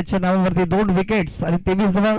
च्या नावावरती 2 विकेट्स आणि 23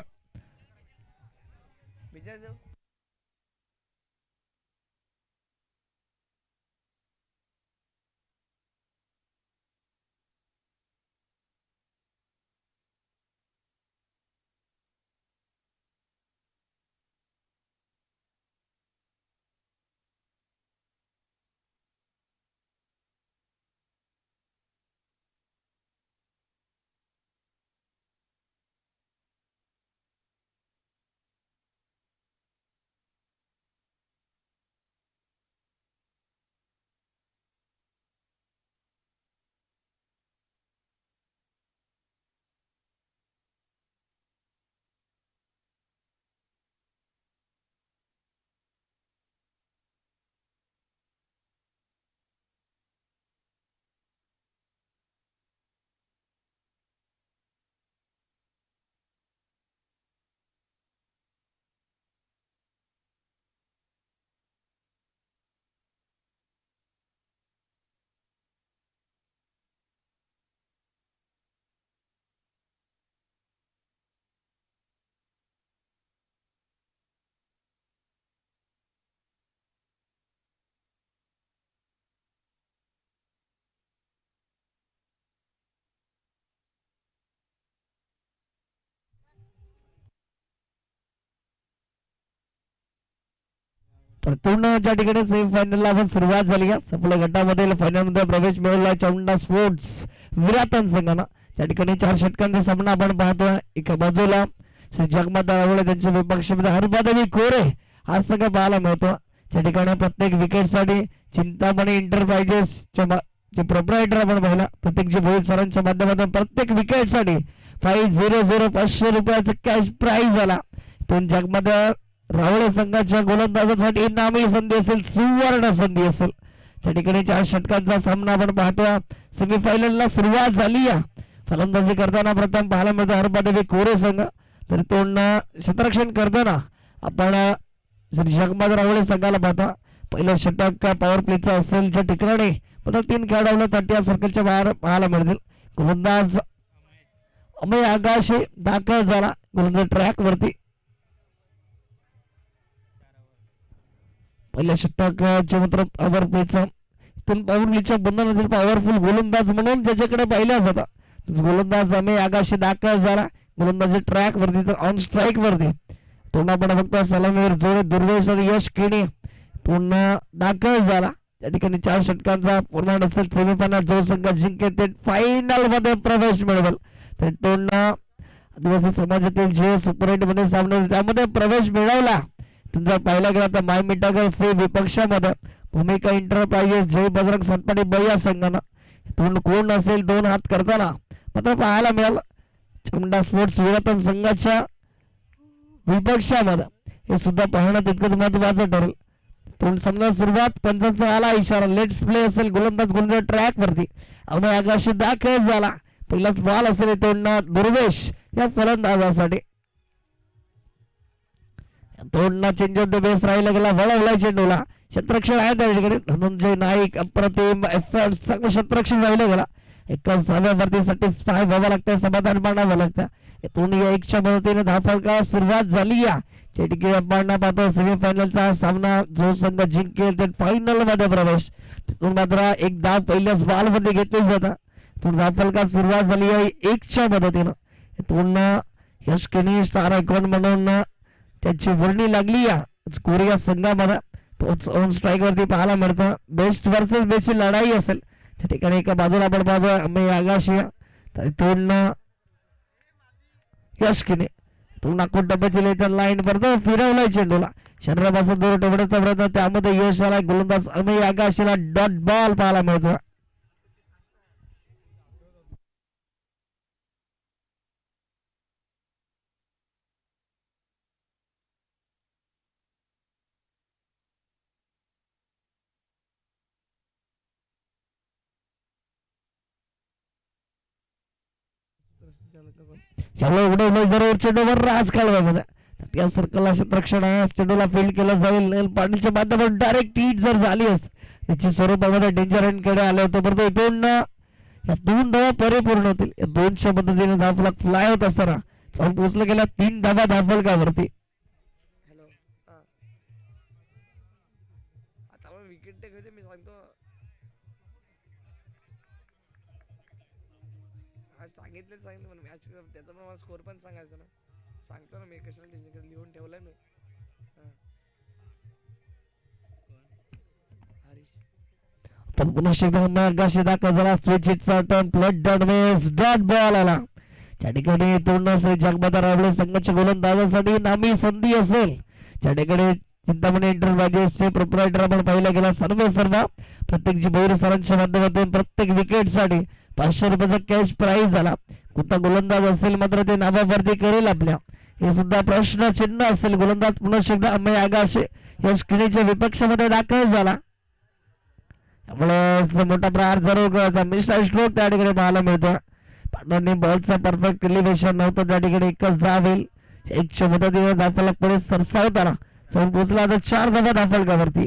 पूर्ण ज्या ठिकाणी सेमीफायनलला आपण सुरुवात झाली आहे आपल्या गटामध्ये फायनलमध्ये प्रवेश मिळवला चामुंडा स्पोर्ट्स विराटन संघानं त्या ठिकाणी 4 षटकांचा सामना आपण पाहतोय एका बाजूला श्री जगमाता रावळे त्यांच्या विपक्षामध्ये हरबादेवी कोरे हा संघ पाहायला मिळतो त्या ठिकाणी प्रत्येक विकेटसाठी चिंतामणी एंटरप्राइजेस जे प्रोप्रायटर आपण पाहिला प्रत्येक जे भोईर सरांच्या माध्यमातून प्रत्येक विकेटसाठी 500 रुपयाचं कॅश प्राइज आला पण जगमाता रावळे संघाच्या गोलंदाजासाठी इनामी संधी असेल सुवर्ण संधी असेल त्या ठिकाणी 4 षटकांचा सामना आपण पाहतोय सेमीफायनलला सुरुवात झाली आहे फलंदाजी करताना प्रथम पाहायला मिळतं हरबादेवी कोरे संघ तर तोंड क्षेत्ररक्षण करताना आपण श्री जगमाता रावळे संघाला पाहता पहिलं षटक पॉवर प्लेचा असेल त्या ठिकाणी पुन्हा 3 खेळाडू तटिया सर्कलच्या बाहेर पाहायला मिळतील गोलंदाज अमय आगाशे दाखल झाला गोलंदाज ट्रॅक वरती पहिल्या षटकाच्या मात्र पॉवर प्लेचा इथून पॉवर प्लेच्या बंधनातील पॉवरफुल गोलंदाज म्हणून ज्याच्याकडे पाहिला होता गोलंदाज अमय आगाशे दाखल झाला गोलंदाजी ट्रॅक वरती तर ऑन स्ट्राईक वरती पुन्हा पण फक्त सलामीवर जोडे दुर्वेश आणि यश केणी पुन्हा दाखल झाला त्या ठिकाणी 4 षटकांचा फॉर्मॅट असेल सेमीफायनल जो संघ जिंकेल ते फायनल मध्ये प्रवेश मिळवेल तर पुन्हा आदिवासी समाजातील जे सुपर 8 मध्ये सामने त्यामध्ये प्रवेश मिळवला तुमचा पाहिला गेला तर माय मिटागर से विपक्षामध्ये भूमिका एंटरप्राइजेस जय बजरंग सातपाडी बया संघानं तोंड कोण असेल 2 हात करताना मात्र पाहायला मिळालं चामुंडा स्पोर्ट्स विराटन संघाच्या विपक्षामध्ये हे सुद्धा पाहणं तितकंच महत्वाचं ठरेल तोंड समजा सुरुवात पंचांचा आला इशारा लेट्स प्ले असेल गोलंदाज ट्रॅक वरती अवनय आगाशी दाखल झाला पहिलाच बॉल असेल तोंड दुर्वेश या फलंदाजासाठी तोंडना चेंज ऑफ द बेस राहिला गेला वळवला चेंडूला क्षेत्ररक्षण आहे त्या ठिकाणी धनंजय नाईक अप्रतिम एफर्ट चांगलं क्षेत्ररक्षण राहिलं गेला एका साव्यावरती सॅटिस्फाय व्हावं लागतं समाधान मानावं लागतं इथून या 1च्या मदतीने धावफलका सुरुवात झाली या त्या ठिकाणी आपण पाहतो सेमीफायनलचा सामना जो संघ जिंकेल ते फायनल मध्ये प्रवेश तिथून मात्र एक धाव पहिल्याच बॉल मध्ये घेतली जातात तिथून धावफलका सुरुवात झाली आहे 1च्या मदतीनं इथून यश केणी स्टार आयकॉन म्हणून त्याची वर्णी लागली या कोरिया संघामध्ये तोच ऑन स्ट्राईक वरती पाहायला मिळतं बेस्ट वर्सेस बेस्टची लढाई असेल त्या ठिकाणी एका बाजूला आपण पाहतो अमय आगाशी तर इथून यश केणी तो नाकून टप्प्याची लाईन परत फिरवलाय चेंडूला शरीरापासून दूर ठेवण्याचा प्रयत्न त्यामध्ये यश आला गोलंदाज अमय आगाशीला डॉट बॉल पाहायला मिळतो याला उडवलं जरूर चेंडूवर राज काढवा त्या सर्कलला क्षेत्ररक्षण चेंडूला फील्ड केलं जाईल पाटीलच्या माध्यमातून डायरेक्ट हिट जर झाली असते त्याची स्वरूपामध्ये डेंजर एंड कडे आले होते परंतु इथून या 2 धावा परिपूर्ण होतील. या 2च्या मदतीने धावफलक फ्लाय होत असताना जाऊन पोहोचला गेला 3 धावा धावफलकावरती. हॅलो आता विकेट टेक होते मी सांगतो. सांगितलं पण मॅच त्याचा पण मला स्कोर पण सांगायचं ना. सांगतो ना मी कशाला लिहून ठेवलंय मी. पुन्हा एकदा आगाशी दाखल झाला. स्विचिटचा turn plate dot dot ball आला. त्या ठिकाणी पूर्ण श्री जगबदार रावळे संघाच्या गोलंदाजासाठी नामी संधी असेल. त्या ठिकाणी चिंतामणी एंटरप्राइजेसचे प्रोप्रायटर आपण पाहिला गेला. सर्व प्रत्येक भैर सरांच्या माध्यमातून प्रत्येक विकेट साठी 500 रुपयाचा कॅश प्राइज झाला. कोणता गोलंदाज असेल मात्र ते नावावरती करेल आपल्या, हे सुद्धा प्रश्न चिन्ह असेल. गोलंदाज पुन्हा एकदा अमेय आगाशे या स्क्रीनच्या विपक्षामध्ये दाखल झाला. त्यामुळे मोठा प्रहार जरूर करायचा. मिस्टर स्ट्रोक त्या ठिकाणी पाहायला मिळतो. पाटलांनी बॉलचा परफेक्ट एलिव्हेशन नव्हतं. त्या ठिकाणी एकच धाव होईल. एकच्या मदतीने धावफलक पुढे सरसावताना जाऊन पोहोचला आता 4 धावा धावफलकावरती.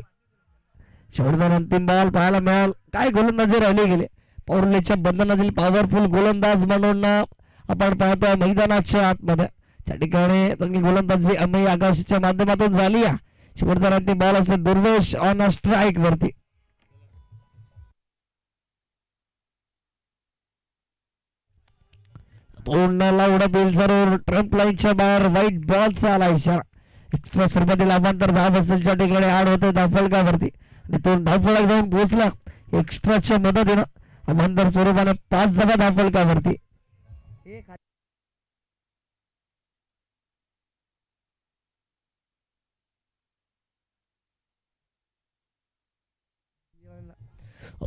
शेवटचा अंतिम बॉल पाहायला मिळाल. काय गोलंदाजी राहिले गेले. पौर्णिच्या बंधनातील पॉवरफुल गोलंदाज म्हणून आपण पाहतोय मैदानाच्या आतमध्ये. त्या ठिकाणी चांगली गोलंदाजी अमेय आकाशच्या माध्यमातून झाली. शेवटचा अंतिम बॉल असेल दुर्वेश ऑन अ स्ट्राईक वरती. पूर्ण लावडा बिल जरूर ट्रम्प लाईनच्या बाहेर व्हाईट बॉलचा आला इशारा. एक्स्ट्रा स्वरूपातील अवांतर धाव असेल त्या ठिकाणी आड होते धावफलकावरती आणि तो धावफलक जाऊन पोहोचला एक्स्ट्राच्या मदतीनं अवांतर स्वरूपाने 5 धावा धावफलकावरती.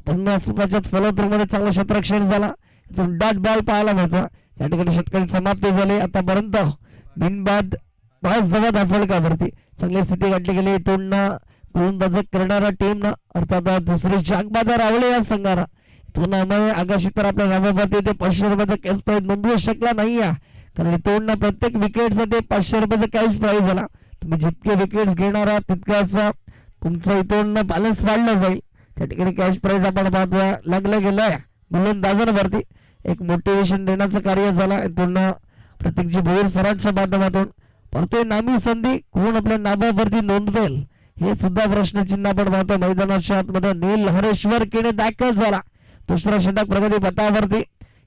पुन्हा सुखाच्यात फलवतूमध्ये चांगला क्षेत्ररक्षण झाला. डॉट बॉल पाहायला मिळतो. त्या ठिकाणी षटकाची समाप्ती झाली. आतापर्यंत बिनबाद 5 धावा धावफलकावरती चांगली स्थिती गाठली गेली. इथून गोलंदाजी करणाऱ्या टीमनं अर्थात दुसरी जागबाजार रावळे या संघानं इथून अमेय आगाशी तर आपल्या नावावरती ते 500 रुपयाचा कॅश प्राइज नोंदवू शकला नाही. कारण इथून प्रत्येक विकेटसाठी 500 रुपयाचा कॅश प्राइज झाला. तुम्ही जितके विकेट्स घेणार आहात तितकाच तुमचं इथून बॅलन्स वाढलं जाईल. त्या ठिकाणी कॅश प्राइज आपण पाहतोय लागलं गेलंय गोलंदाजांवरती. एक मोटिवेशन देण्याचं कार्य झालं. पुन्हा प्रत्येक भोईर सरांच्या माध्यमातून परतोय नामी संधी कोण आपल्या नावावरती नोंदवेल हे सुद्धा प्रश्नचिन्ह आपण पाहतो. मैदानाच्या आतमध्ये नील हरेश्वर किणे दाखल झाला. दुसरा षटक प्रगती पथावरती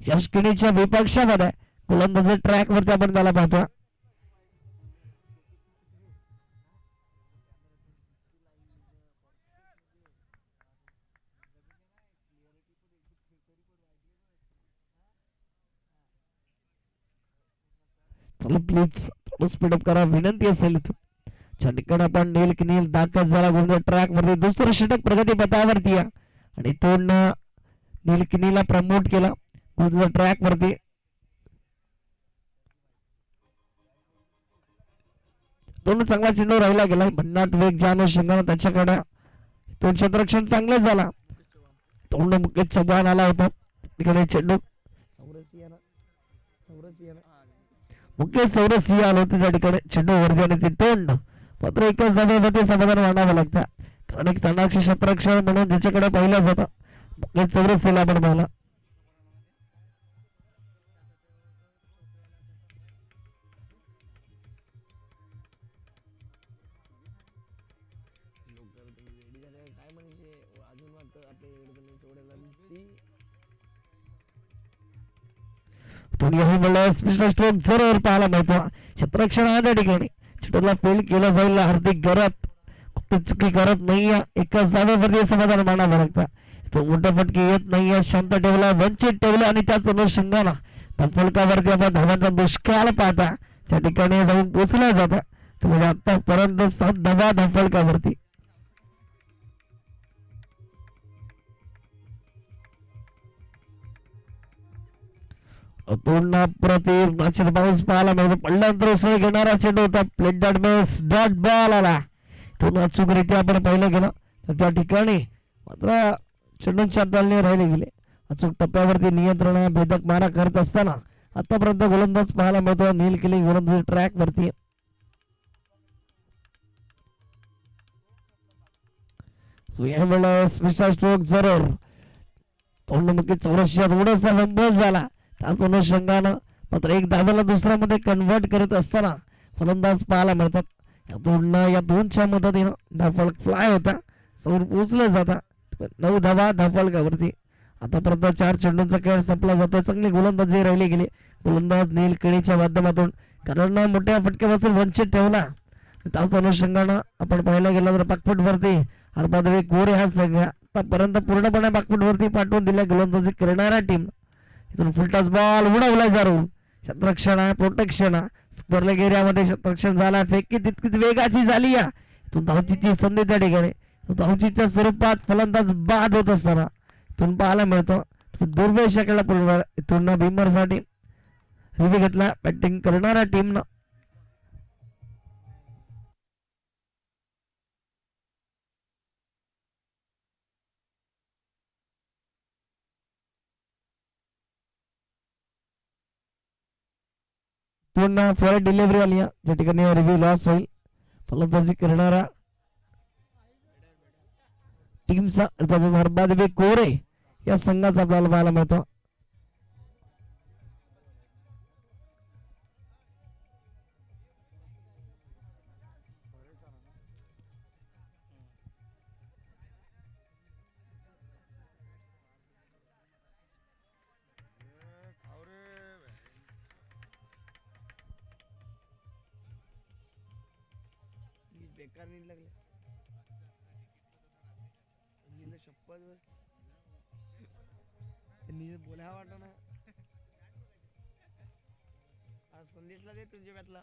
यश किणीच्या विपक्षामध्ये गोलंदाजी ट्रॅक वरती आपण त्याला पाहतो. चला प्लीज थोडं स्पीडअप करा विनंती असेल. त्या ठिकाणी आपण नील किनील दाखल झाला गोलंदाजी ट्रॅक वरती. दुसरं षटक प्रगती पथावरती आणि तो नील किनीला प्रमोट केला गोलंदाजी ट्रॅक वरती. दोन चांगला चेंडू राहिला गेला. भन्नाट वेग जाणू शिंगाने त्याच्याकडे तो क्षेत्ररक्षण चांगलं झाला. तोंड मुकेश चव्हाण आला होता तिकडे चेंडू मुकेश चौरसिया आला होते त्या ठिकाणी चेंडू वरती आणि ते तोंड मात्र एकाच धाब्यामध्ये समाधान मानावं लागतं. कारण एक तणाक्षी क्षेत्ररक्षण म्हणून ज्याच्याकडे पाहिलं जातं मुकेश चौरसियाला आपण पाहिला. स्ट्रोक जरूर पाहायला मिळतो. क्षेत्ररक्षण ठिकाणी चेंडूला फील्ड केलं जाईल. हार्दिक गरत चुकी करत नाहीये. एकाच जागेवरती समाधान मानावं लागतं. तो मोठा फटके येत नाहीये. शांत ठेवला वंचित ठेवलं आणि त्याच अनुषंगानं धावफलकावरती आपण धावांचा दुष्काळ पाहता त्या ठिकाणी जाऊन पोचला जातं. म्हणजे आतापर्यंत 7 धावा धावफलकावरती. पाऊस पाहायला मिळतो. पडल्यानंतर उसळ घेणारा चेंडू होता. प्लेट डॉट बॉल आला. तो अचूकरित्या आपण पाहिलं गेलं तर त्या ठिकाणी मात्र चेंडूंच्या अंतराने राहिले गेले. अचूक टप्प्यावरती नियंत्रण भेदक मारा करत असताना आतापर्यंत गोलंदाज पाहायला मिळतो. नील किली गोलंदाजी ट्रॅक वरती. स्ट्रोक जरूर तोंडमुखी चौरसच्या थोडासा बस झाला. त्याच अनुषंगानं मात्र एक धाब्याला दुसऱ्यामध्ये कन्वर्ट करत असताना फलंदाज पाहायला मिळतात. या दोनच्या मदतीनं धाफळक फ्लाय होता, समोर पोचलं जाता. 9 धावा धाफळकावरती. आतापर्यंत 4 चेंडूंचा खेळ संपला जातो. चांगली गोलंदाजी राहिली गेली. गोलंदाज नील केळीच्या माध्यमातून कारण मोठ्या फटक्यापासून वंचित ठेवला. त्याच अनुषंगानं आपण पाहायला गेलं तर पाकफुटवरती हरबादवी कोरे हा संघ आतापर्यंत पूर्णपणे पाकफुटवरती पाठवून दिल्या गोलंदाजी करणाऱ्या टीम. इथून फुलटॉस बॉल उडवला जाऊन क्षेत्ररक्षण आहे, प्रोटेक्शन आहे. स्पर्लेग एरियामध्ये क्षेत्ररक्षण झाला. फेकी तितकीच वेगाची झाली या. इथून धावचीची संधी त्या ठिकाणी धावचीच्या स्वरूपात फलंदाज बाद होत असताना इथून पाहायला मिळतो. दुर्वेशाकडे पूर्ण इथून भीमरसाठी रिव्ह्यू घेतला बॅटिंग करणाऱ्या टीमनं. फॉर डिलिव्हरी आली ज्या ठिकाणी रिव्ह्यू लॉस होईल. फलंदाजी करणारा टीमचा हरबादवी कोरे या संघाचा आपल्याला पाहायला मिळतो. बोला वाटत ना संदेशला दे तुझ्या बॅटला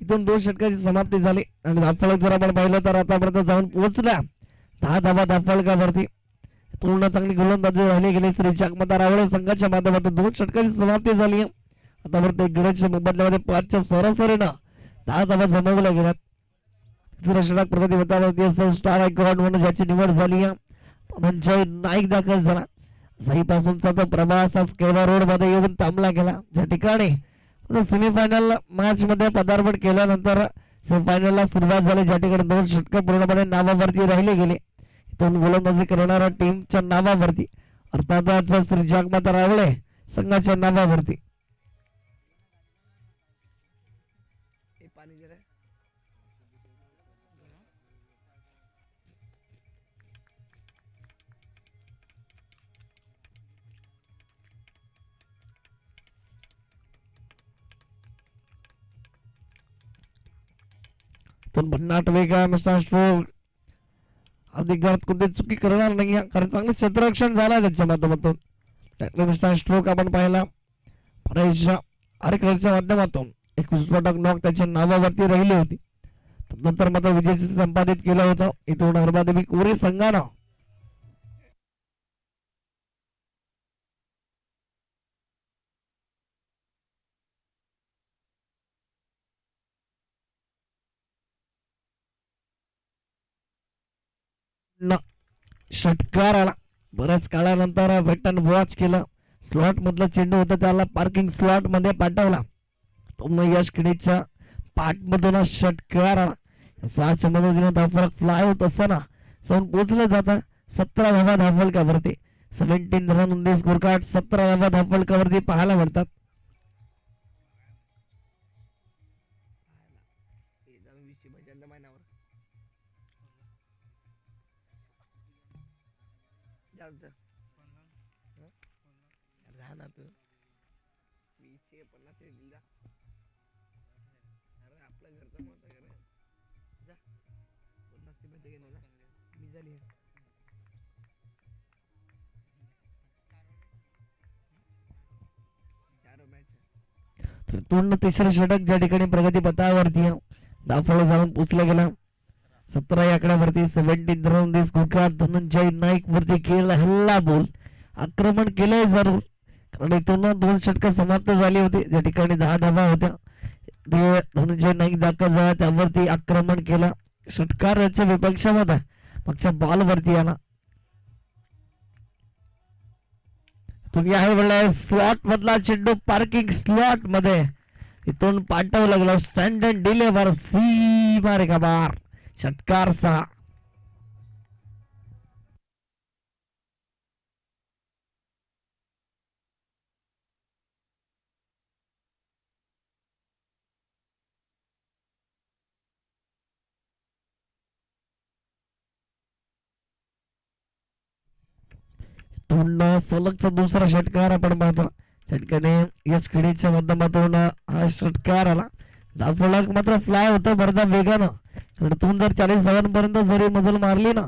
इथून 2 षटकाची समाप्ती झाली आणि धाफळक जर आपण पाहिलं तर आतापर्यंत जाऊन पोहोचला 10 धावा धाफळकावरती. पूर्ण चांगली गोलंदाजी राहिली गेली. श्री जगमता रावळे संघाच्या माध्यमातून 2 षटकाची समाप्ती झाली. आतापर्यंत गणेशच्या मोबदल्यामध्ये 5च्या सरासरीनं 10 धावा जमवल्या गेल्यात. तिसरा षटक प्रगती होता स्टार आयकॉन म्हणून ज्याची निवड झाली धनंजय नाईक दाखल झाला. साईपासूनचा तो प्रवास आज केवळा रोड मध्ये येऊन थांबला गेला. ज्या ठिकाणी सेमीफायनल मॅच मध्ये पदार्पण केल्यानंतर सेमीफायनलला सुरुवात झाली. ज्या ठिकाणी 2 षटक पूर्णपणे नावावरती राहिले गेले. इथून गोलंदाजी करणाऱ्या टीमच्या नावावरती अर्थातच श्री जगमता रावळे संघाच्या नावावरती. भन्नाट वेगा मिस्टर स्ट्रोक अधिक घरात कोणती चुकी करणार नाही कारण चांगलं क्षेत्ररक्षण झालं त्याच्या माध्यमातून. मिस्टर स्ट्रोक आपण पाहिला परेश आरेकरच्या माध्यमातून एक विस्फोटक नॉक त्याच्या नावावरती राहिली होती. नंतर मात्र विजय संपादित केलं होतं. इथून हरबादेवी कोरे संघानं षटकार आला. बऱ्याच काळानंतर वेटन वॉच केलं. स्लॉट मधला चेंडू होता त्याला पार्किंग स्लॉट मध्ये पाठवला. यश किडीच्या पाठ मधून षटकार आला. 6च्या मदतीने धाफळक फ्लाय होत असताना जाऊन पोचलं जातं 17 धावा धाफळकावरती. 17 run on the score card 17 धावा धाफळकावरती पाहायला मिळतात. पूर्ण तिसरं षटक ज्या ठिकाणी प्रगती पथावरती धाफळ जाऊन पोचला गेला. 17 या आकड्यावरती 17 रन दिस गुकार धनंजय नाईक वरती केला हल्ला बोल. आक्रमण केलंय जरूर कारण इथून 2 षटक समाप्त झाली होती. ज्या ठिकाणी 10 धावा होत्या धनंजय नाईक दाखल झाला त्यावरती आक्रमण केलं. षटकाराच्या विपक्षामध्ये मागच्या बॉल वरती आला. तुम्ही आहे म्हणलं स्लॉट मधला चेंडू पार्किंग स्लॉट मध्ये इथून पाठवलं गेलं स्टँडर्ड डिलेव्हर सी मारे का बार षटकार 6. पुन्हा सलगचा दुसरा षटकार आपण पाहतो. षटकाने यश खेळीच्या माध्यमातून हा षटकार आला. धावफलक मात्र फ्लाय होता भरता वेगानं. चढतून जर 40 पर्यंत जरी मजल मारली ना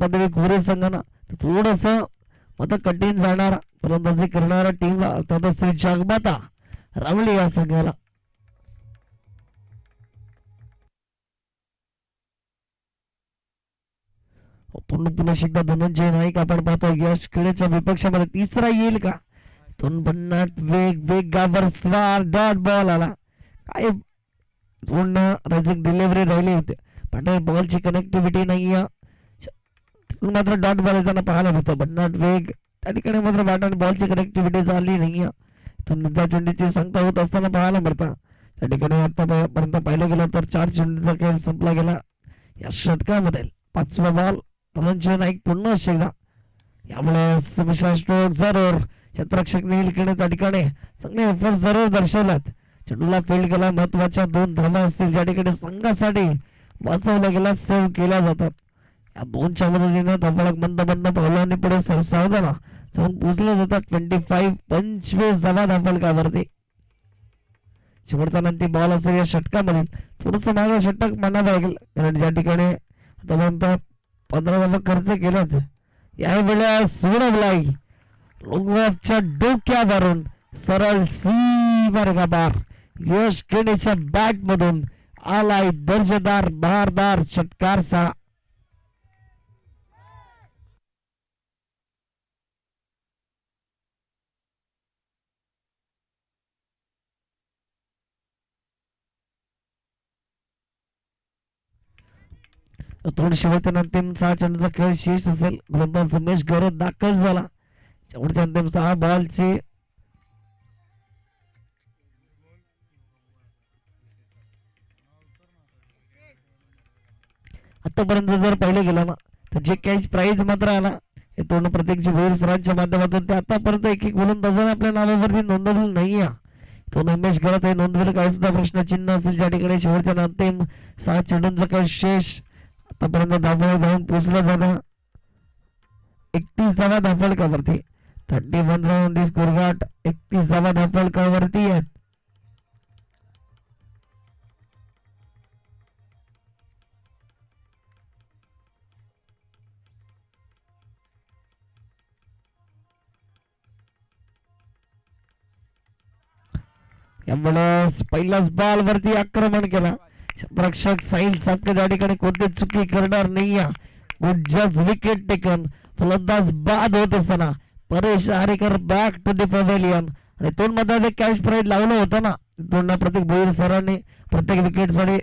पदवी खोरे संघानं तर थोडस मात्र कठीण जाणार फलंदाजी करणाऱ्या टीमला अर्थात श्री जगमाता रावली या संघाला. पुन्हा एकदा धनंजय नाईक आपण पाहतो यश खेळीच्या विपक्षामध्ये तिसरा येईल का. भन्नाट वेगावर स्वार डॉट बॉल आला. काय पूर्ण रजिक डिलिव्हरी राहिली होती पण बॉलची कनेक्टिव्हिटी नाही आहे मात्र डॉट बॉल येताना पाहायला मिळतो. भन्नाट वेग त्या ठिकाणी मात्र बॅट आणि बॉलची कनेक्टिव्हिटी झाली नाही आहे. चेंडूची सांगता होत असताना पाहायला मिळतं. त्या ठिकाणी आतापर्यंत पाहिलं गेलं तर 4 चेंडूचा खेळ संपला गेला या षटकामध्ये. 5वा बॉल धनंजय नाईक पुन्हा एकदा यामुळे स्ट्रोक जरूर क्षेत्ररक्षक नीलकडे त्या ठिकाणी चांगले एफर्ट जरूर दर्शवलात. चेंडूला फील्ड केला. महत्वाच्या 2 धावा असतील ज्या ठिकाणी संघासाठी वाचवल्या गेल्या सेव्ह केल्या जातात. या 2च्या मदतीने धावफलक मंद पावलांनी पुढे सरसावताना जाऊन पोहोचले जातात 25 धावा धावफलकावरती. शेवटचा नंतर बॉल असेल या षटकामध्ये थोडस मागे षटक मानावं लागेल कारण ज्या ठिकाणी आतापर्यंत 15 धावा खर्च केल्यात यावेळेला सोडवलाई लोकांच्या डोक्यावरून सरळ सी मार्गा बार यश खेळीच्या बॅट मधून आलाय दर्जेदार बहारदार षटकार 6. थोडी शेवटच्या अंतिम 6 चेंडूचा खेळ शेष असेल. गोलंदाज उमेश गौरव दाखल झाला. शेवटच्या अंतिम 6 बॉलचे आतापर्यंत जर पाहिलं गेलं ना तर जे कॅच प्राइज मात्र आला हे तोंड प्रत्येक भोईर सरांच्या माध्यमातून ते आतापर्यंत एक गोलंदाजाने आपल्या नावावरती नोंदवलं नाही. तो उमेश गौरव हे नोंदवलं काय सुद्धा प्रश्नचिन्ह असेल ज्या ठिकाणी शेवटच्या अंतिम 6 चेंडूंचा खेळ शेष आतापर्यंत धावफलक धावून पोहोचला जाता 31 धावफलकावरती. 31 राऊंड दिस गुरघाट 31 धावफलकावरती आहेत. यामुळे पहिल्याच बॉल वरती आक्रमण केला. रक्षक साहिल सापके त्या ठिकाणी कोणती चुकी करणार नाही. Good wicket taken. फलंदाज बाद होत असताना Paresh Arekar back to the pavilion आणि 2 मध्ये कॅश प्राइज लावलं होतं ना. 2 प्रत्येक भोईर सरांनी प्रत्येक विकेट साठी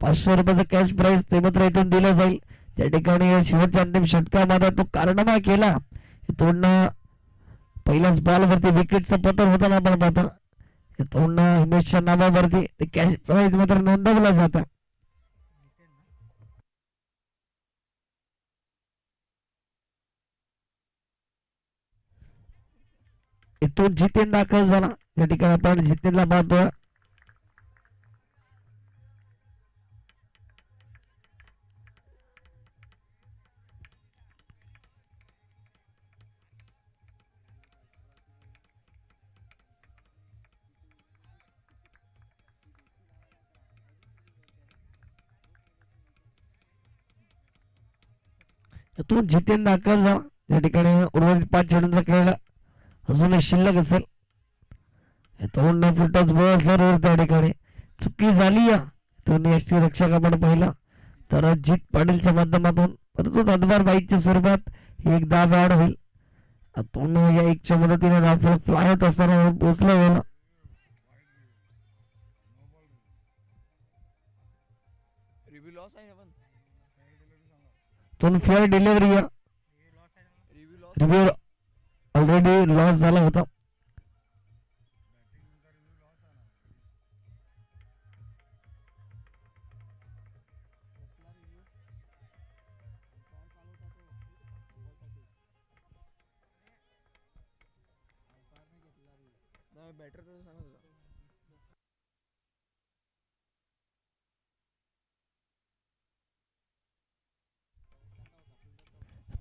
500 रुपयाचं कॅश प्राइज ते मात्र इथून दिलं जाईल. त्या ठिकाणी शेवटच्या अंतिम षटकामध्ये तो कारनामा केला. 2 पहिल्याच बॉल वरती विकेटचं पतन होताना आपण पाहतो. हिमेशच्या नावावरती ते कॅश प्राइज मात्र नोंदवलं जातं. इथून जितेन दाखल झाला. या ठिकाणी आपण जितेनला पाहतोय. इथून जितेन दाखल झाला. या ठिकाणी उर्वरित 5 चेंडूंचा खेळ अजूनही शिल्लक असेल. 2 फुटच बॉल जरूर त्या ठिकाणी चुकी झाली. यष्टी रक्षक आपण पाहिला तर जित पाटीलच्या माध्यमातून परंतु तदवार बाईकच्या स्वरूपात एक धाव ऍड होईल. या 1च्या मदतीने धाव फ्लाय होत असताना पोहोचला गेला. Fair delivery review already loss झाला होता.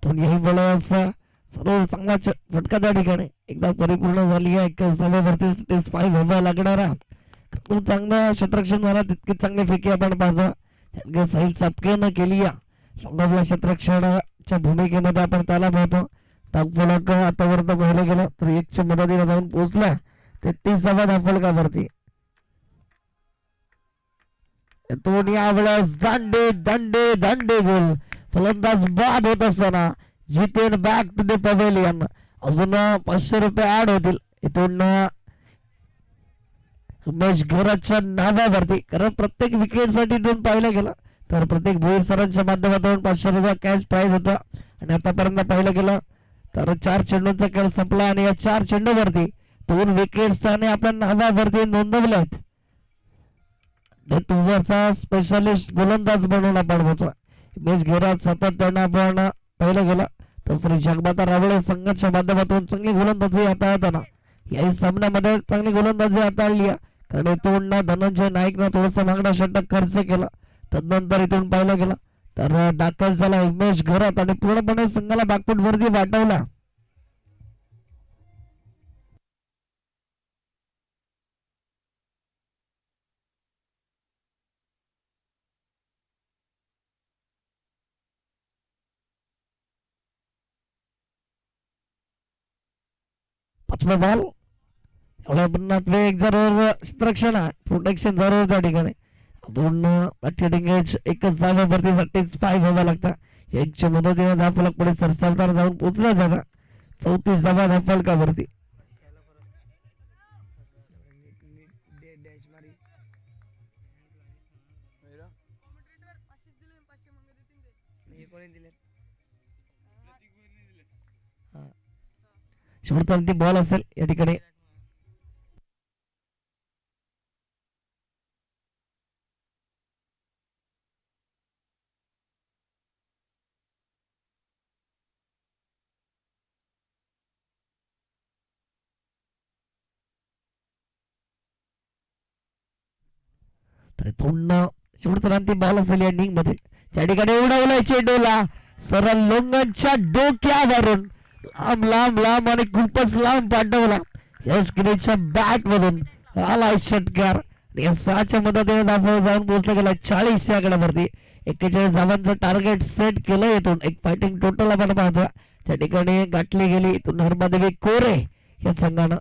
दोन्ही वेळेस सर्व चांगला फटका त्या ठिकाणी एकदा परिपूर्ण झाली आहे. एका सभेवरती 5 व्हावा लागणारा खूप चांगला क्षेत्ररक्षण झाला. तितकी चांगली फेकी आपण पाहतो. साहिल चापकेनं केली या क्षेत्ररक्षणाच्या भूमिकेमध्ये आपण त्याला पाहतो. धावफलक आतापर्यंत पाहिलं गेलं तर 1च्या मदतीने जाऊन पोहोचला. 33 धावफलकावरती दोन यावेळेस दांडे दांडे दांडे गोल. फलंदाज बाद होत असताना Jiten back to the pavilion. अजून 500 रुपये ऍड होतील इथून उमेश घोराच्या नावावरती. कारण प्रत्येक विकेट साठी इथून पाहिलं गेलं तर प्रत्येक भोईर सरांच्या माध्यमातून 500 रुपये कॅश प्राइज होता. आणि आतापर्यंत पाहिलं गेलं तर 4 चेंडूंचा खेळ संपला आणि या 4 चेंडूवरती 2 विकेट्स त्याने आपल्या नावावरती नोंदवल्या आहेत. डेथवरचा स्पेशलिस्ट गोलंदाज म्हणून आपण होतो. उमेश घोरात सातत्यानं आपण पाहिलं गेलं तर श्री जगमाता रावळे संघाच्या माध्यमातून चांगली गोलंदाजी हाताळताना याही सामन्यामध्ये चांगली गोलंदाजी हाताळली. कारण इथून धनंजय नाईकनं थोडंसं मागणं षटक खर्च केला. तदनंतर इथून पाहिलं गेलं तर दाखल झाला उमेश घोरात आणि पूर्णपणे संघाला बॅकफूट वरती वाटवला. पाचवा बॉल एवढ्या पुन्हा एक जरूर क्षेत्ररक्षण आहे. प्रोटेक्शन जरूर त्या ठिकाणी दोन एकच जागेवरती 5 व्हावा लागतात. 1च्या मदतीने धावफलक पुढे सरसावताना जाऊन पोहोचला जाता. 34 धावफलकावरती शेवटचा बॉल असेल या ठिकाणी. पुन्हा शेवटचा बॉल असेल या इनिंग मध्ये. त्या ठिकाणी उडवलाय चेंडूला सरळ लोंगनच्या डोक्यावरून लांब लांब लांब आणि खूपच लांब पाठवला. यश गिरीच्या बॅट मधून आलाय षटकार. 6च्या मदतीने धाव जाऊन पोहोचला गेला 40 या गडावरती. 41 धावांचं टार्गेट सेट केलं. इथून एक फायटिंग टोटल आपण पाहतो त्या ठिकाणी गाठली गेली इथून नर्मदेवी कोरे या संघानं.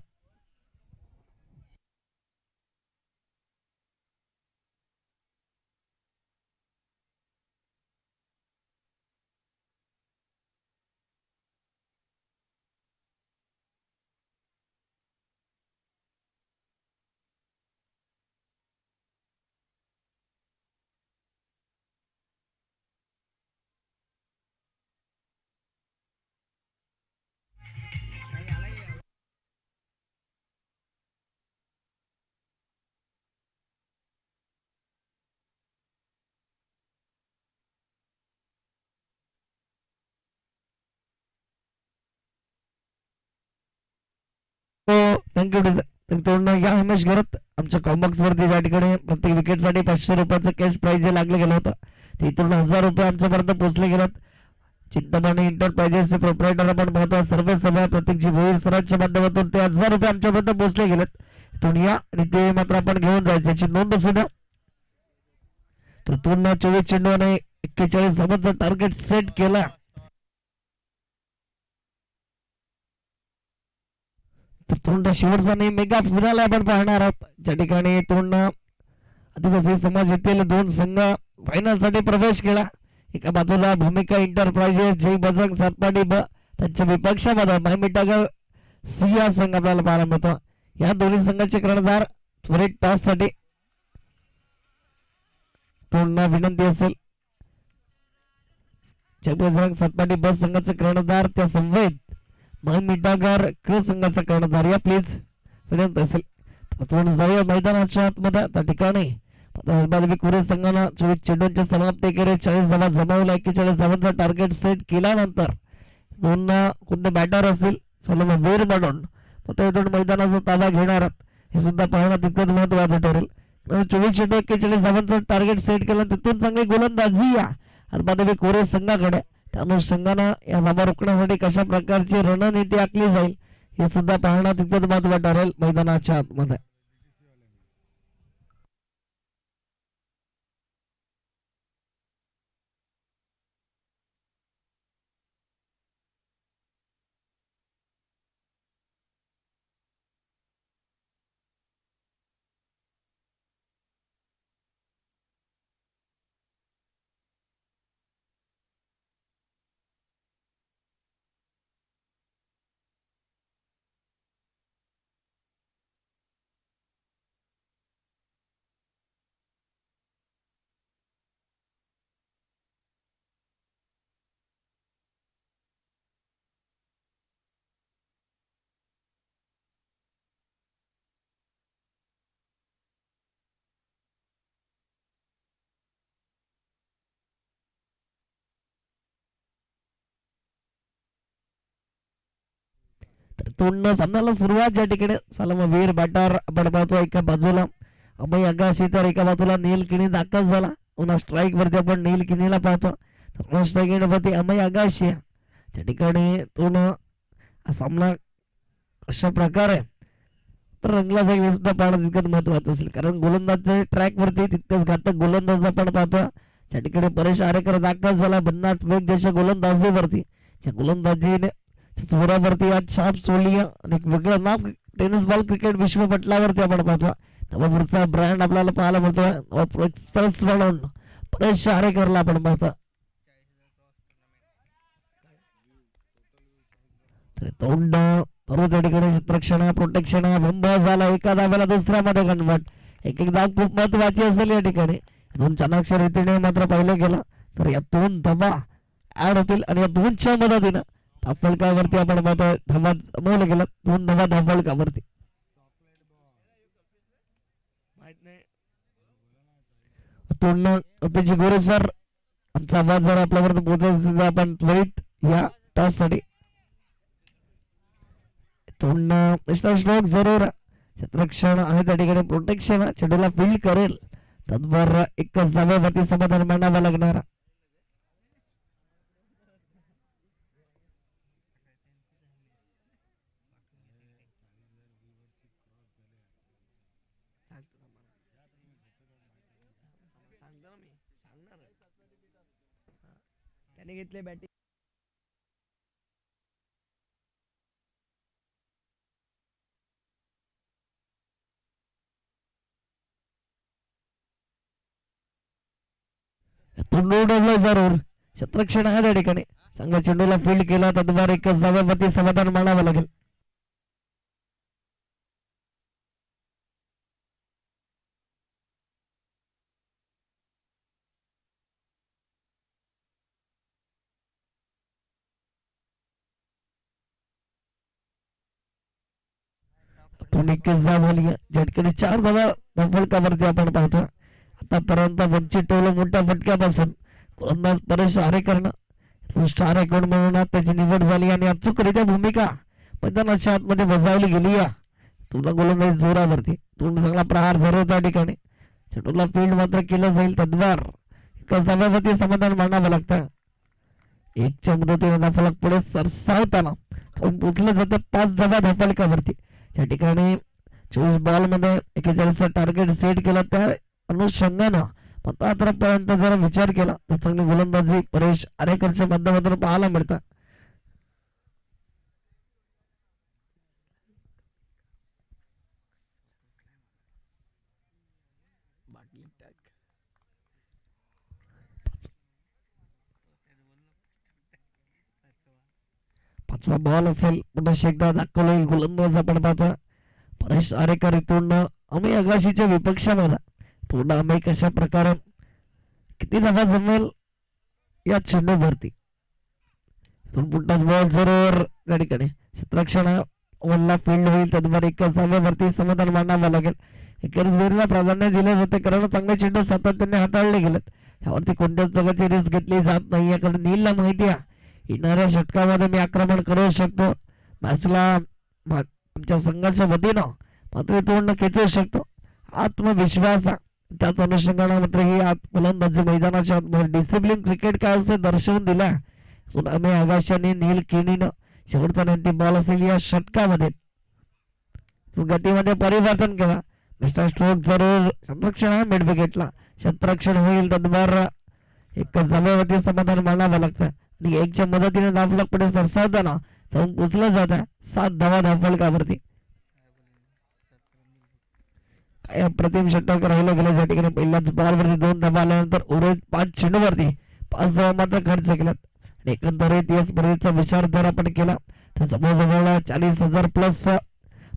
थँक्यू या हिमेश घरत आमच्या कॉम्बॉक्स वरती त्या ठिकाणी प्रत्येक विकेट साठी 500 रुपयाचं कॅश प्राइज लागलं गेलं होतं. तिथून 1000 रुपये आमच्यापर्यंत पोहोचले गेलेत. चिंतामणी एंटरप्राइजेसचे प्रोप्रायटर आपण पाहतो सर्व सभा प्रत्येकची भोईर सरांच्या माध्यमातून ते 1000 रुपये आमच्यापर्यंत पोहोचले गेलेत. इथून या आणि ते मात्र आपण घेऊन जायचे याची नोंद असू द्या. तर 24 चेंडू आणि 41 धावांचा टार्गेट सेट केला. शेवटचा नाही मेगा फिनाल आपण पाहणार आहोत ज्या ठिकाणी आदिवासी समाज येथील 2 संघ फायनल साठी प्रवेश केला. एका बाजूला भूमिका एंटरप्राइजेस जय बजरंग सातपाडी त्यांच्या विपक्षामध्ये मायमिटागर सिया संघ आपल्याला पाहायला मिळतो. या दोन्ही संघाचे कर्णधार त्वरित टॉस साठी विनंती असेल. जय बजरंग सातपाडी ब संघाचे कर्णधार त्या संवेद मिटागार क संघाचा कर्णधार या प्लीज विनंती असेल. जाऊया मैदानाच्या आतमध्ये त्या ठिकाणी कोरे संघानं 24 चेंडूंच्या समाप्ती केली. 40 धावा जमावल्या. 41 धावांचा टार्गेट सेट केल्यानंतर 2 बॅटर असतील सलम वीर म्हणून आता इथून मैदानाचा ताबा घेणार हे सुद्धा पाहणं तितकंच महत्वाचं ठरेल. 24-41 धावांचं टार्गेट सेट केलं, तिथून चांगली गोलंदाजी या अल्पादेवी कोरे संघाकडे. त्या अनुषंगानं या धावा रोखण्यासाठी कशा प्रकारची रणनीती आखली जाईल हे सुद्धा पाहणं तितकंच महत्वाचं ठरेल मैदानाच्या आतमध्ये. तोंडनं सामन्याला सुरुवात या ठिकाणी सलामवीर बॅटर आपण पाहतो एका बाजूला अमय आगाशी, तर एका बाजूला नील किणी दाखल झाला. पुन्हा स्ट्राईक वरती आपण नील किनीला पाहतो, तर स्ट्राईक वरती अमय आगाशी त्या ठिकाणी तो सामना अशा प्रकारे तर रंगला जाईल हे सुद्धा पाहणं तितकंच महत्वाचं असेल, कारण गोलंदाजच्या ट्रॅक वरती तितकंच घातक गोलंदाज आपण पाहतो. त्या ठिकाणी परेश आरेकर दाखल झाला भन्नाट वेग देशा गोलंदाजीवरती. त्या गोलंदाजीने जोरावरती आज छाप सोडली आणि एक वेगळं नाव टेनिस बॉल क्रिकेट विश्वपटलावरती आपण पाहतो. नवापूरचा ब्रँड आपल्याला पाहायला मिळतो एक्सप्रेस म्हणून परेश आरेकरला आपण पाहतो. तोंड त्या ठिकाणी क्षेत्रक्षण प्रोटेक्शन बंब झाला, एका धाव्याला दुसऱ्यामध्ये कन्वर्ट. एक धाव खूप महत्वाची असेल या ठिकाणी. दोन चाणाक्ष रीतीने मात्र पाहिलं गेलं तर या दोन धावा ऍड होतील आणि या दोनच्या मदतीनं धावफलकावरती आपण पाहतोय धावा जमवलं गेलं, 2 धावा धावफलकावरती. तोंड गोरे सर आमचा आवाज जर आपल्यापर्यंत पोहोचत आपण त्वरित या टॉस साठी तोंड स्ट्रोक जरूर क्षेत्रक्षण आहे त्या ठिकाणी प्रोटेक्शन चेंडूला फील्ड करेल, तद्वार एकच धावेवरती समाधान मानावा लागणार. त्याने घेतले बॅटिंग जरूर क्षेत्रक्षण आहे त्या ठिकाणी चांगल्या चेंडूला फील्ड केला, तद्वारे एकच धावेवरती समाधान मानावं लागेल. झटकडे 4 धावा धावफलकावरती आपण पाहतो. आतापर्यंत वंचित ठेवलं मोठ्या फटक्यापासून गोलंदाज परेश आरेकरनं स्टार अकाउंट म्हणून त्याची निवड झाली आणि अचूकरित्या भूमिका मैदानाच्या आतमध्ये बजावली गेली. तुला गोलंदाज जोरावरती चांगला प्रहार झाला त्या ठिकाणी चेंडूला फील्ड मात्र केलं जाईल, तद्वार एका धाव्यावरती समाधान मानावं लागतं. 1च्या मुदतीने धावफलक पुढे सरसावताना पोचलं जातं 5 धावा धावफलकावरती. त्या ठिकाणी 24 बॉल मध्ये 41 टार्गेट सेट केला. त्या अनुषंगानं आतापर्यंत जर विचार केला तर चांगली गोलंदाजी परेश आरेकरच्या माध्यमातून पाहायला मिळतात. पाचवा बॉल असेल पुन्हा एकदा दाखवलं गोलंदाज आपण पाहतो परेश आरेकर इथून अमय आगाशीच्या विपक्षामध्ये थोडा अमय कशा प्रकारे किती धावा जमेल या चेंडूवरती. पुन्हा बॉल जरूर त्या ठिकाणी क्षेत्रक्षण वनला फील्ड होईल, तद्वारे एकाच धाव्यावरती समाधान मानावं लागेल. वीरला प्राधान्य दिले जाते कारण चांगले चेंडू सातत्याने हाताळले गेलेत, यावरती कोणत्याच प्रकारची रिस्क घेतली जात नाही. कारण नीलला माहिती आहे येणाऱ्या षटकामध्ये मी आक्रमण करू शकतो, मॅचला आमच्या संघाच्या वतीनं मात्र तोंड खेचू शकतो आत्मविश्वास. त्याच अनुषंगाने मात्र ही फलंदाजी मैदानाच्या डिसिप्लिन क्रिकेट काय असे दर्शवून दिला. अमे आकाशाने नील केनीनं शेवटचा अंतिम बॉल असेल या षटकामध्ये गतीमध्ये परिवर्तन केला. मिस्टर स्ट्रोक जरूर संरक्षण मिड विकेटला क्षेत्ररक्षण होईल तद्वार एक जमेवरती समाधान मानावं लागतं आणि एकच्या मदतीने धावफलक पुढे सरसावताना जाऊन पोचलं जातं 7 धावा धावफलकावरती. काय अप्रतिम षटक राहिलं गेलं ज्या ठिकाणी पहिल्याच बॉलवरती 2 धावा आल्यानंतर उर्वरित 5 चेंडूवरती 5 धावा मात्र खर्च केल्यात आणि एकंदरीत या स्पर्धेचा विचार जर आपण केला तर जवळजवळ 40,000 प्लस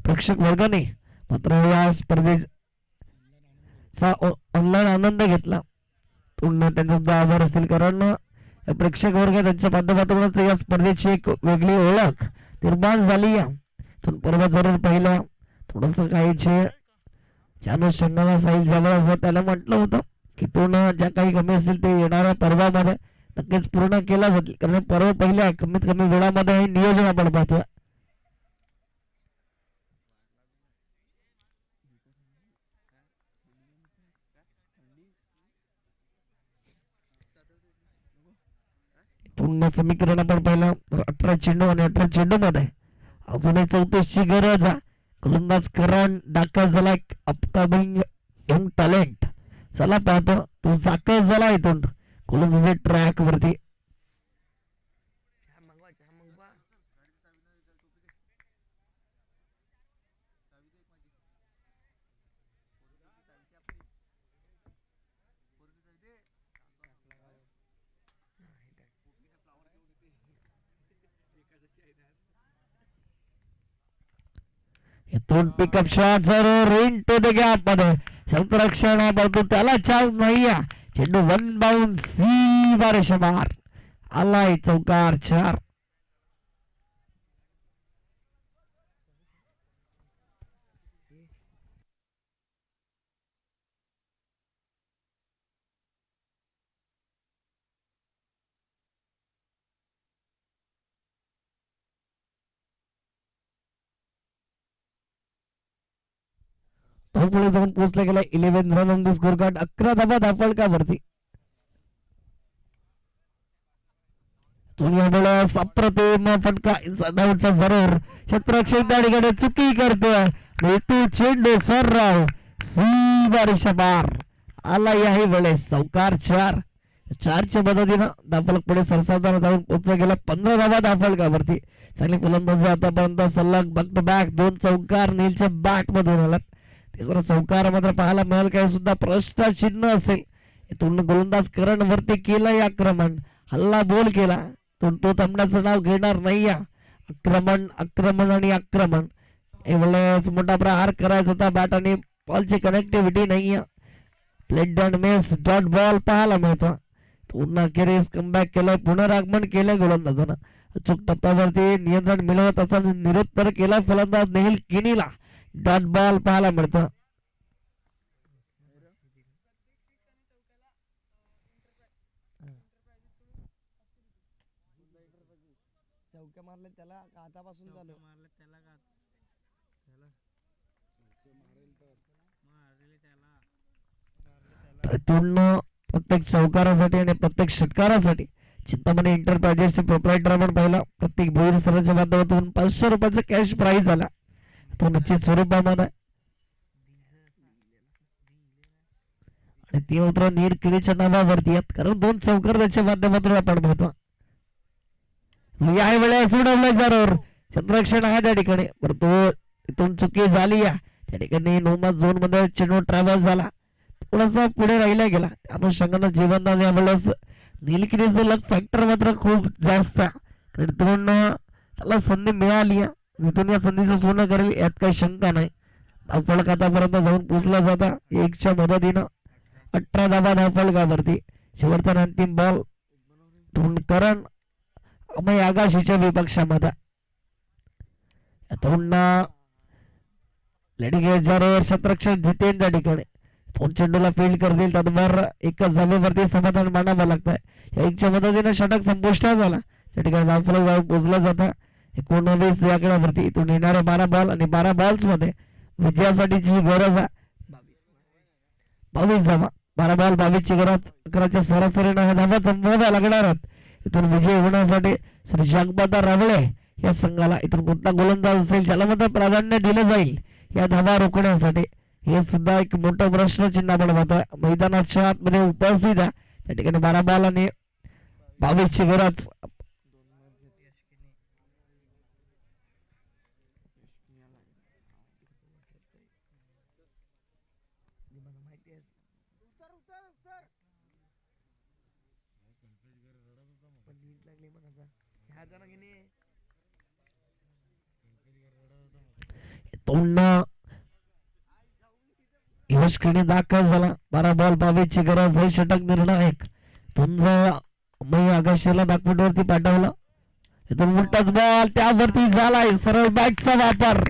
प्रेक्षक वर्गाने मात्र या स्पर्धेचा ऑनलाईन आनंद घेतला. त्यांचा सुद्धा आभार असतील कारण प्रेक्षक वर्ग त्यांच्या माध्यमातूनच या स्पर्धेची एक वेगळी ओळख निर्माण झाली. परवा जरूर पहिला थोडस काहीचे अनुषंगाला साईल जवळ त्याला म्हटलं होतं की तो ज्या काही कमी असतील ते येणाऱ्या पर्वामध्ये नक्कीच पूर्ण केला जातील कारण पर्व पहिल्या कमीत कमी वेळामध्ये हे नियोजन आपण पाहतोय. पूर्ण समीकरण आपण पाहिलं 18 चेंडू आणि 18 चेंडू मध्ये अजूनही 34ची गरज आहे. गोलंदाज करण दाखल झाला अपकमिंग यंग टॅलेंट चला पाहतो तो दाखल झाला इथून गोलंदाजी ट्रॅक वरती. इथून पिकअप शॉट जरूर इनटू द गॅप मध्ये क्षेत्ररक्षण परंतु त्याला चान्स नाही. चेंडू 1 बाउंड सी बार आलाय चौकार 4. पुढे जाऊन पोहोचला गेला 11 run on the score card 11 धावा धावफलकावरती. अप्रतिम फटका डाऊटचा जरूर क्षेत्ररक्षक त्या ठिकाणी चुकी करतोय तो चेंडू सरराव सी बारीच्या बार आला याही वेळेस चौकार 4. 4च्या मदतीनं धावफलक पुढे सरसावताना जाऊन पोहोचला गेला 15 धावा धावफलकावरती. चांगली फलंदाजी आतापर्यंत सलग बॅक टू बॅक 2 चौकार नीलच्या बॅट मधून आलात. तिसरा चौकार मात्र पाहायला मिळेल काही सुद्धा प्रश्न चिन्ह असेल. इथून गोलंदाज करण वरती केलंय आक्रमण हल्ला बोल केला तो थांबण्याचं नाव घेणार नाही. आक्रमण आक्रमण आणि आक्रमण एवढ्याच मोठा प्रहार करायचा होता बॅट आणि बॉलची कनेक्टिव्हिटी नाही. Plate and miss dot ball पाहायला मिळतो. पूर्ण अखेरीस कमबॅक केलं पुनरागमन केलं गोलंदाजानं अचूक टप्प्यावरती नियंत्रण मिळवत असा निरुत्तर केला फलंदाज नेहिल किनीला डॉट बॉल पाहायला मिळतं. चौके मारले त्याला हातापासून चालू प्रत्येक चौकारासाठी आणि प्रत्येक षटकारासाठी चिंतामणी एंटरप्राइजेसचे प्रोप्रायटर आपण पाहिला. प्रत्येक भोईर स्तराच्या माध्यमातून 500 रुपयाचा कॅश प्राइज आला तो निश्चित स्वरूपामध्ये आणि ती मात्र नीलगिरीच्या नावावरती आहेत कारण 2 चौकार त्याच्या माध्यमातून आपण पाहतो. या वेळेस उडवलं जरूर क्षेत्ररक्षण आहे त्या ठिकाणी परंतु इथून चुकी झाली. त्या ठिकाणी नोमाज झोन मध्ये चेंडू ट्रॅव्हल झाला थोडासा पुढे राहिला गेला. अनुषंगाने जीवनदान यावेळेस नीलगिरीचं लक फॅक्टर मात्र खूप जास्त कारण इथून त्याला संधी मिळाली इथून या संधीचं सोनं करेल यात काही शंका नाही. धावफलक आतापर्यंत जाऊन पोचला जाता 1च्या मदतीनं 18 धावा धावफलकावरती. शेवटचा अंतिम बॉल करण अमय आगाशीच्या विपक्षामध्ये जरूर क्षेत्ररक्षक जितेन त्या ठिकाणी चेंडूला फील्ड करतील तद्वार एकच जागेवरती समाधान मानावं लागतंय. या 1च्या मदतीने षटक संपुष्टात झाला त्या ठिकाणी धावफलक जाऊन पोचला जाता 19 या आकड्यावरती इथून येणारे 12 बॉल आणि 12 बॉल्स मध्ये विजयासाठी जी गरज आहे 22 धावा. 12 बॉल 22 ची गरज. 11च्या सरासरीने हा धावा जमवाव्या लागणार आहेत इथून विजय होण्यासाठी. श्री शांतपादा रावळे या संघाला इथून कोणता गोलंदाज असेल ज्याला मात्र प्राधान्य दिलं जाईल या धावा रोखण्यासाठी हे सुद्धा एक मोठं प्रश्नचिन्ह आपण पाहतोय. मैदानाच्या आतमध्ये उपस्थित आहे त्या ठिकाणी 12 बॉल आणि 22 ची गरज. पुन्हा यशकडे दाखल झाला. 12 बॉल 22 ची गरज. हे षटक निर्णायक तुमचा मी आकाशाला बॅकफुटवरती पाठवलं. इथून उलटाच बॉल त्यावरती झालाय. सरळ बॅटचा वापर.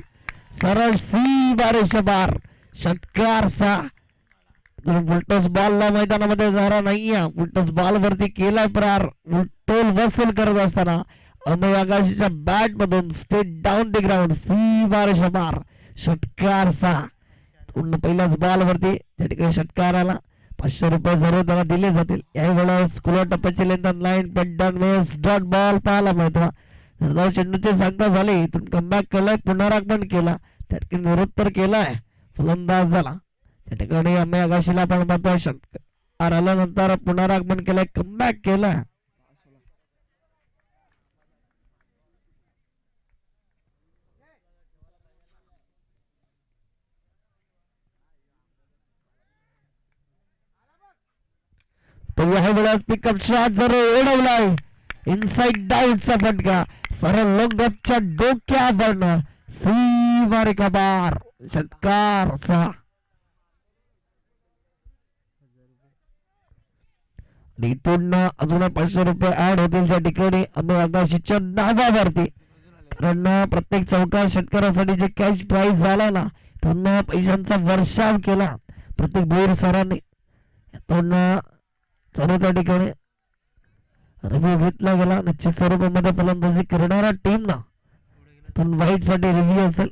सरळ सी बारेश बार षटकार 6. उलटस बॉलला मैदानामध्ये झाला नाहीये. उलटस बॉल वरती केलाय प्रहार. उलटोल वसूल करत असताना अमय आकाशाच्या बॅट मधून स्ट्रेट डाऊन द ग्राउंड सी बारेश बार षटकार 6. पूर्ण पहिल्याच बॉल वरती त्या ठिकाणी षटकार आला. 500 रुपये जरूर त्याला दिले जातील. यावेळेस खुल्या टप्प्याची लेंथन लाईन पेंटन वेस डॉट बॉल पाहायला मिळतो. जरदाव चेंडू ते सांगता झाले. इथून कमबॅक केलाय. पुनरागमन केला त्या ठिकाणी निरुत्तर केलाय. फलंदाज झाला त्या ठिकाणी अमय आकाशीला आपण पाहतोय. षटकार आल्यानंतर पुनरागमन केलाय. कमबॅक केला. तो ह्या वेळेस पिकअप शॉट जरूर उडवलाय. इनसाइड डाऊटचा फटका सरळ लोंगपच्या डोक्यावरनं सी मारिका बार षटकार 6. इथून अजून 500 रुपये ऍड होतील त्या ठिकाणी अमय आकाशीच्या नावावरती. कारण प्रत्येक चौकार षटकारासाठी जे कॅश प्राइज झाला ना पुन्हा पैशांचा वर्षाव केला प्रत्येक बोर सरांनी. पुन्हा चालू त्या ठिकाणी रिव्ह्यू घेतला गेला. निश्चित स्वरूपामध्ये फलंदाजी करणारा टीम ना इथून वाईट साठी रिव्ह्यू असेल.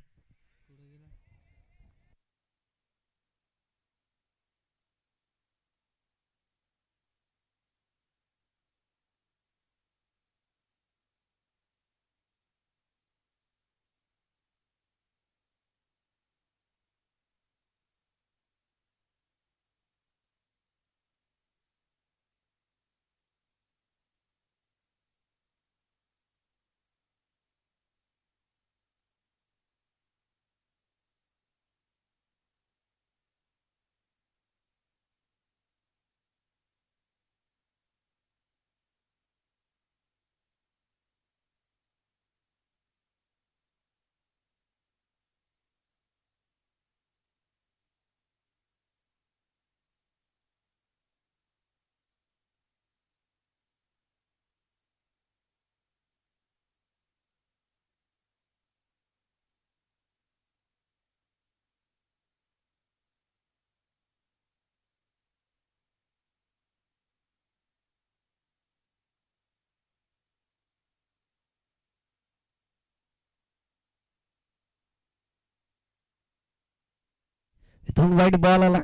इथून वाईट बॉल आला.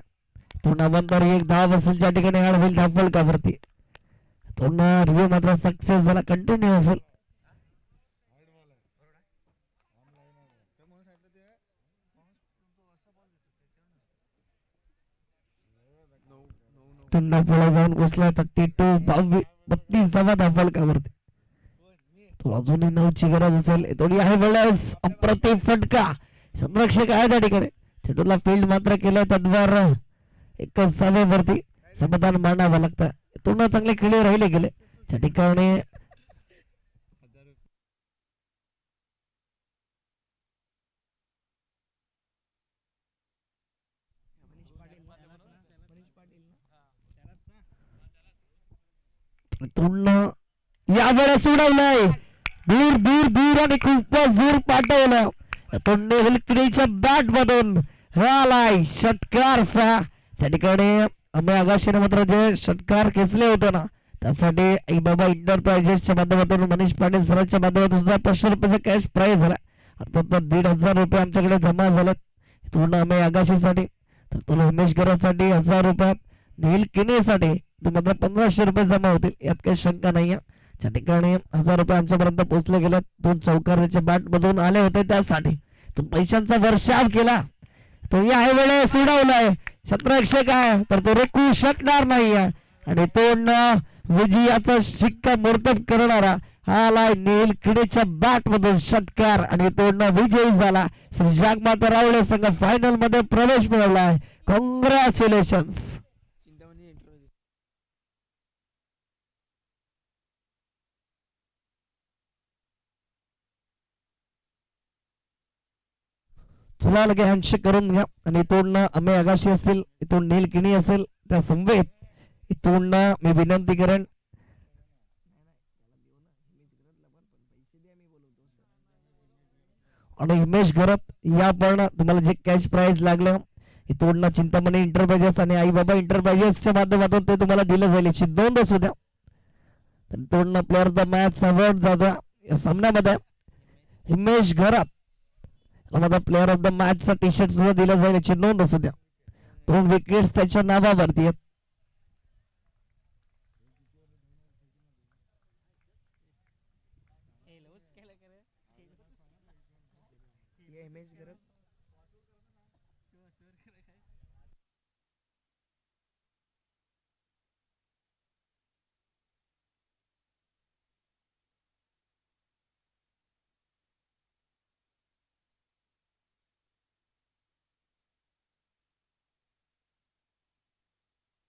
इथून अवंतर एक धाव असेल त्या ठिकाणी ऍड होईल धाव फलकावरती. इथून रिव्ह्यू मात्र सक्सेस झाला. कंटिन्यू असेल. पुन्हा पुढे जाऊन घुसला 32 32 धावा धाव फलकावरती. तो अजूनही 9 ची गरज असेल. थोडी आहे वेळेस अप्रतिम फटका. संरक्षक आहे त्या ठिकाणी. चेंडूला फील्ड मात्र केलं तद्वार एकच सावेवरती समाधान मानावं लागतं. पूर्ण चांगले खेळी राहिले गेले त्या ठिकाणी. यावेळेस उडवलंय दूर दूर दूर आणि खूपच दूर पाठवलं. हिलकडीच्या बॅट मधून आलाय षटकार 6. त्या ठिकाणी अमय आकाशीने मात्र जे षटकार खेचले होते ना त्यासाठी आई बाबा इंटरप्राइजेसच्या माध्यमातून मनीष पाटील सरांच्या माध्यमातून सुद्धा 500 रुपयाचा कॅश प्राईज झाला. अर्थात 1,500 रुपये आमच्याकडे जमा झालेत पूर्ण आम्ही आगाशीसाठी. तर तुला हिमेश गरासाठी 1,000 रुपयात, नील किनेसाठी तुम्हाला 1,500 रुपये जमा होतील, यात काही शंका नाही आहे. त्या ठिकाणी 1,000 रुपये आमच्यापर्यंत पोहोचले गेले. 2 चौकाराच्या बॅट मधून आले होते त्यासाठी तो पैशांचा वर्षाव केला. तो या वेळेस उडवलाय क्षेत्ररक्षक आहे तर तो रोखू शकणार नाही आहे. आणि तो विजयाचा शिक्का मोर्तब करणारा आलाय नील किडेच्या बॅट मधून षटकार आणि तो विजयी झाला. श्री जागमाता रावळे संघ फायनल मध्ये प्रवेश मिळवलाय. कॉंग्रॅच्युलेशन्स. चला लगे हँडशेक करून घ्या. आणि इथून अमे आगाशी असतील, इथून नील किणी असेल, त्या समवेत इथून मी विनंती करेन आणि हिमेश घरत या पण तुम्हाला जे कॅश प्राइज लागलं इथून चिंतामणी इंटरप्राइजेस आणि आई बाबा इंटरप्राइजेसच्या माध्यमातून ते तुम्हाला दिलं जाईल याची नोंद असू द्या. इथून player of the match award जातो या सामन्यामध्ये हिमेश घरात माझा प्लेअर ऑफ द मॅच चा टी शर्ट सुद्धा दिला जाईल याची नोंद असू द्या. 2 विकेट्स त्याच्या नावावरती आहेत. हिमेश घरात